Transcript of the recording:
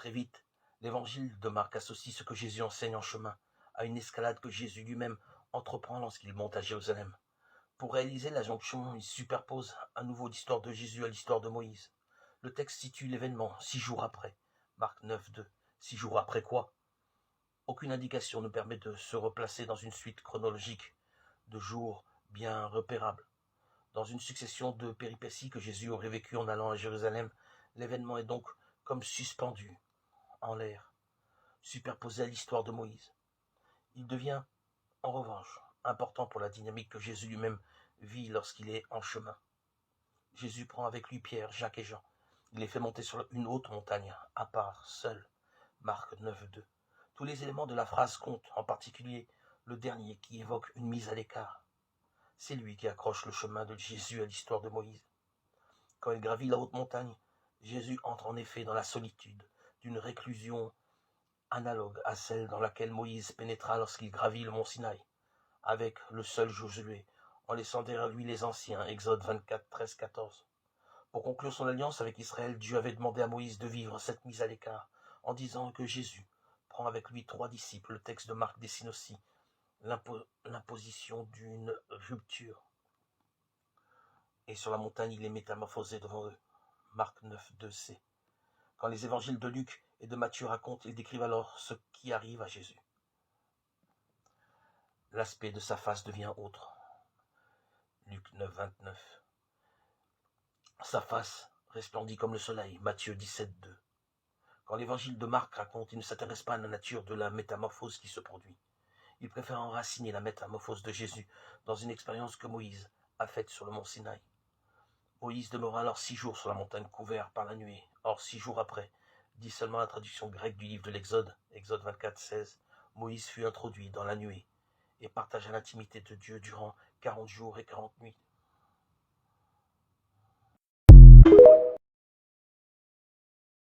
Très vite, l'évangile de Marc associe ce que Jésus enseigne en chemin à une escalade que Jésus lui-même entreprend lorsqu'il monte à Jérusalem. Pour réaliser la jonction, il superpose à nouveau l'histoire de Jésus à l'histoire de Moïse. Le texte situe l'événement 6 jours après. Marc 9, 2. 6 jours après quoi? Aucune indication ne permet de se replacer dans une suite chronologique de jours bien repérables. Dans une succession de péripéties que Jésus aurait vécues en allant à Jérusalem, l'événement est donc comme suspendu en l'air, superposé à l'histoire de Moïse. Il devient, en revanche, important pour la dynamique que Jésus lui-même vit lorsqu'il est en chemin. Jésus prend avec lui Pierre, Jacques et Jean. Il les fait monter sur une haute montagne, à part, seul. Marc 9, 2. Tous les éléments de la phrase comptent, en particulier le dernier qui évoque une mise à l'écart. C'est lui qui accroche le chemin de Jésus à l'histoire de Moïse. Quand il gravit la haute montagne, Jésus entre en effet dans la solitude d'une réclusion analogue à celle dans laquelle Moïse pénétra lorsqu'il gravit le mont Sinaï, avec le seul Josué, en laissant derrière lui les anciens, Exode 24, 13, 14. Pour conclure son alliance avec Israël, Dieu avait demandé à Moïse de vivre cette mise à l'écart, en disant que Jésus prend avec lui 3 disciples. Le texte de Marc dessine aussi l'imposition d'une rupture. Et sur la montagne, il est métamorphosé devant eux. Marc 9, 2c. Quand les évangiles de Luc et de Matthieu racontent, ils décrivent alors ce qui arrive à Jésus. L'aspect de sa face devient autre. Luc 9, 29. Sa face resplendit comme le soleil. Matthieu 17, 2. Quand l'évangile de Marc raconte, il ne s'intéresse pas à la nature de la métamorphose qui se produit. Il préfère enraciner la métamorphose de Jésus dans une expérience que Moïse a faite sur le mont Sinaï. Moïse demeura alors 6 jours sur la montagne couvert par la nuée. Or, 6 jours après, dit seulement la traduction grecque du livre de l'Exode, Exode 24, 16, Moïse fut introduit dans la nuée et partagea l'intimité de Dieu durant 40 jours et 40 nuits.